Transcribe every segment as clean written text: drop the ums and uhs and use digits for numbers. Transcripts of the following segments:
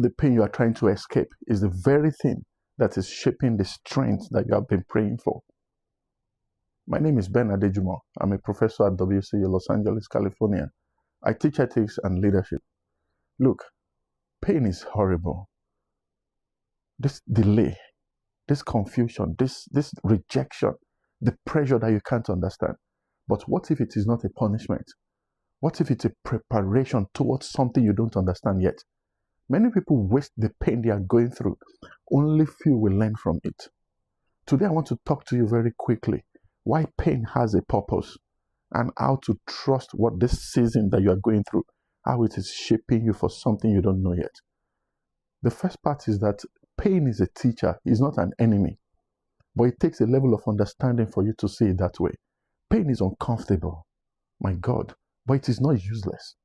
The pain you are trying to escape is the very thing that is shaping the strength that you have been praying for. My name is Ben Adejumo. I'm a professor at WCU Los Angeles, California. I teach ethics and leadership. Look, pain is horrible. This delay, this confusion, this rejection, the pressure that you can't understand. But what if it is not a punishment? What if it's a preparation towards something you don't understand yet? Many people waste the pain they are going through. Only few will learn from it. Today I want to talk to you very quickly why pain has a purpose and how to trust what this season that you are going through, how it is shaping you for something you don't know yet. The first part is that pain is a teacher, it's not an enemy. But it takes a level of understanding for you to see it that way. Pain is uncomfortable, my God, but it is not useless.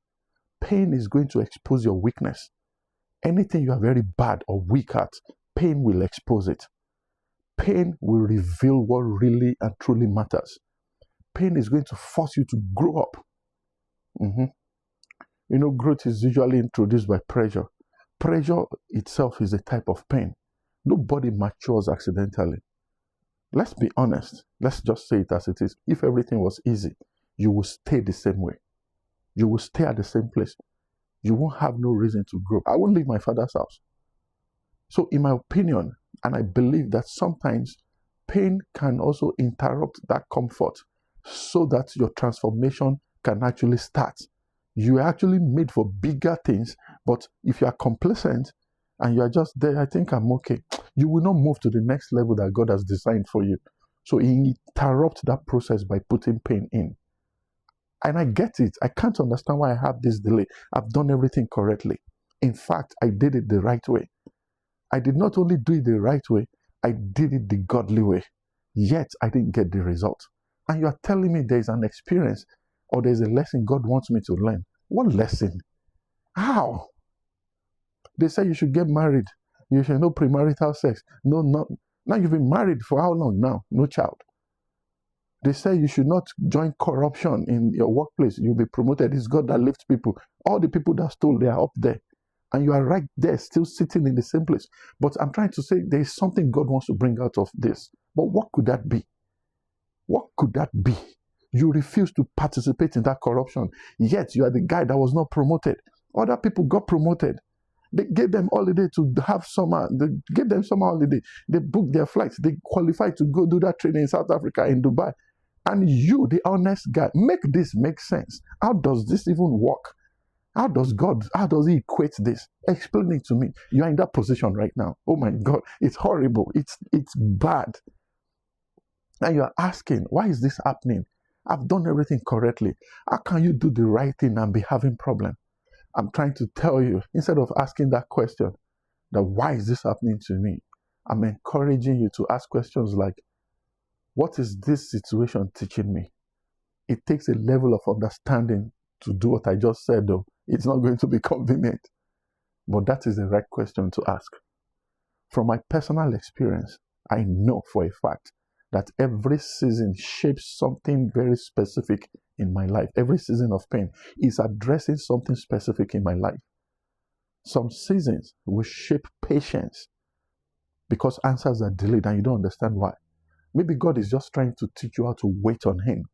Pain is going to expose your weakness. Anything you are very bad or weak at, pain will expose it. Pain will reveal what really and truly matters. Pain is going to force you to grow up. You know, growth is usually introduced by pressure. Pressure itself is a type of pain. Nobody matures accidentally. Let's be honest. Let's just say it as it is. If everything was easy, you will stay the same way. You will stay at the same place. You won't have no reason to grow. I won't leave my father's house. So in my opinion, and I believe that sometimes pain can also interrupt that comfort so that your transformation can actually start. You are actually made for bigger things, but if you are complacent and you are just there, I think I'm okay, you will not move to the next level that God has designed for you. So he interrupts that process by putting pain in. And I get it. I can't understand why I have this delay. I've done everything correctly. In fact, I did it the right way. I did not only do it the right way, I did it the godly way. Yet, I didn't get the result. And you are telling me there's an experience or there's a lesson God wants me to learn. What lesson? How? They say you should get married. You should know premarital sex. No. Now you've been married for how long now? No child. They say you should not join corruption in your workplace. You'll be promoted. It's God that lifts people. All the people that stole, they are up there. And you are right there, still sitting in the same place. But I'm trying to say there is something God wants to bring out of this. But what could that be? What could that be? You refuse to participate in that corruption. Yet you are the guy that was not promoted. Other people got promoted. They gave them holiday to have summer. They gave them summer holiday. They booked their flights. They qualified to go do that training in South Africa, in Dubai. And you, the honest guy, make this make sense. How does this even work? How does he equate this? Explain it to me. You are in that position right now. Oh my God, it's horrible. It's bad. And you are asking, why is this happening? I've done everything correctly. How can you do the right thing and be having problem? I'm trying to tell you, instead of asking that question, that why is this happening to me? I'm encouraging you to ask questions like, what is this situation teaching me? It takes a level of understanding to do what I just said, though. It's not going to be convenient. But that is the right question to ask. From my personal experience, I know for a fact that every season shapes something very specific in my life. Every season of pain is addressing something specific in my life. Some seasons will shape patience because answers are delayed and you don't understand why. Maybe God is just trying to teach you how to wait on Him.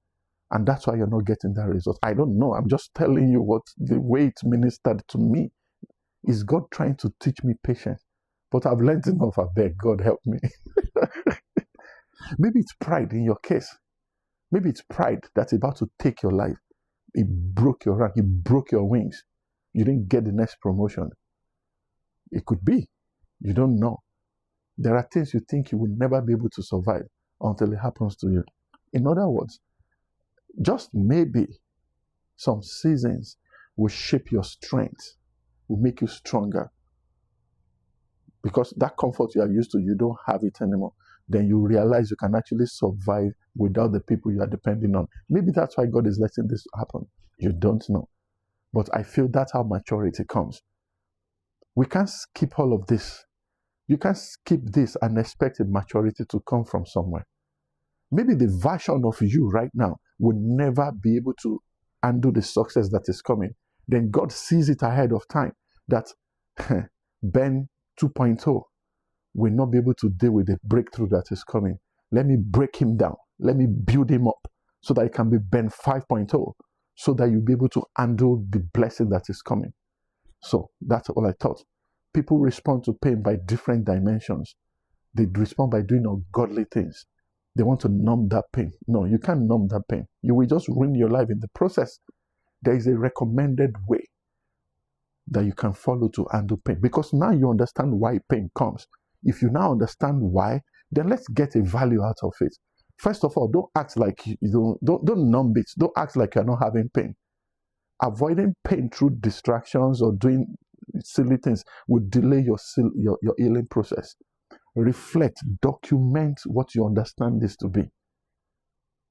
And that's why you're not getting that result. I don't know. I'm just telling you what the way it ministered to me. Is God trying to teach me patience? But I've learned enough. I beg, God help me. Maybe it's pride in your case. Maybe it's pride that's about to take your life. It broke your rank. It broke your wings. You didn't get the next promotion. It could be. You don't know. There are things you think you will never be able to survive until it happens to you. In other words, just maybe some seasons will shape your strength, will make you stronger. Because that comfort you are used to, you don't have it anymore. Then you realize you can actually survive without the people you are depending on. Maybe that's why God is letting this happen. You don't know. But I feel that's how maturity comes. We can't skip all of this. You can't skip this and expect a maturity to come from somewhere. Maybe the version of you right now will never be able to undo the success that is coming. Then God sees it ahead of time that Ben 2.0 will not be able to deal with the breakthrough that is coming. Let me break him down. Let me build him up so that it can be Ben 5.0, so that you'll be able to handle the blessing that is coming. So that's all I thought. People respond to pain by different dimensions. They respond by doing ungodly things. They want to numb that pain. No, you can't numb that pain. You will just ruin your life in the process. There is a recommended way that you can follow to handle pain, because now you understand why pain comes. If you now understand why, then let's get a value out of it. First of all, don't act like you don't numb it. Don't act like you're not having pain. Avoiding pain through distractions or doing silly things will delay your healing process. Reflect, document what you understand this to be.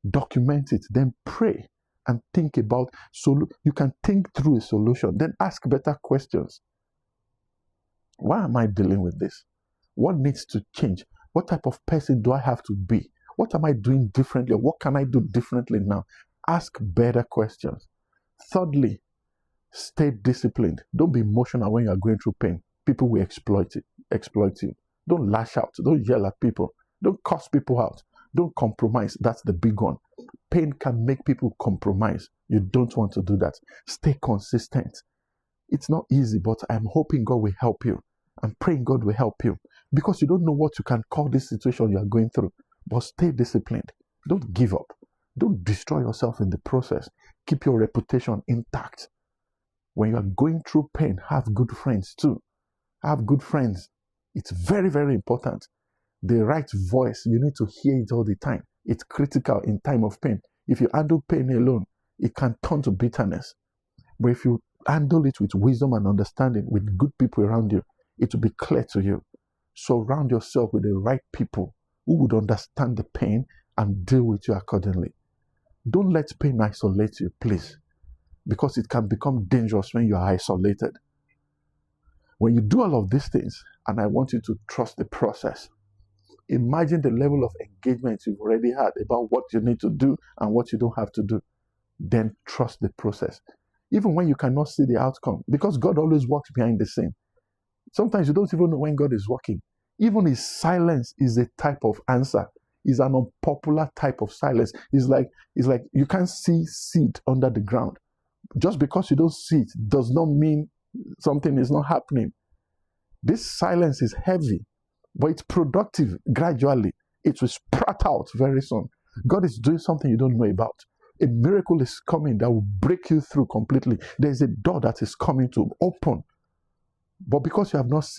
Document it, then pray and think about, so you can think through a solution, then ask better questions. Why am I dealing with this? What needs to change? What type of person do I have to be? What am I doing differently? What can I do differently now? Ask better questions. Thirdly, stay disciplined. Don't be emotional when you are going through pain. People will exploit you. Don't lash out. Don't yell at people. Don't curse people out. Don't compromise. That's the big one. Pain can make people compromise. You don't want to do that. Stay consistent. It's not easy, but I'm hoping God will help you. I'm praying God will help you, because you don't know what you can call this situation you are going through. But stay disciplined. Don't give up. Don't destroy yourself in the process. Keep your reputation intact. When you are going through pain, have good friends too. Have good friends. It's very, very important. The right voice, you need to hear it all the time. It's critical in time of pain. If you handle pain alone, it can turn to bitterness. But if you handle it with wisdom and understanding, with good people around you, it will be clear to you. Surround yourself with the right people who would understand the pain and deal with you accordingly. Don't let pain isolate you, please, because it can become dangerous when you are isolated. When you do all of these things, and I want you to trust the process, imagine the level of engagement you've already had about what you need to do and what you don't have to do. Then trust the process, even when you cannot see the outcome, because God always works behind the scene. Sometimes you don't even know when God is working. Even his silence is a type of answer. It's an unpopular type of silence. It's like you can't see seed under the ground. Just because you don't see it does not mean something is not happening. This silence is heavy, but it's productive gradually. It will sprout out very soon. God is doing something you don't know about. A miracle is coming that will break you through completely. There's a door that is coming to open. But because you have not seen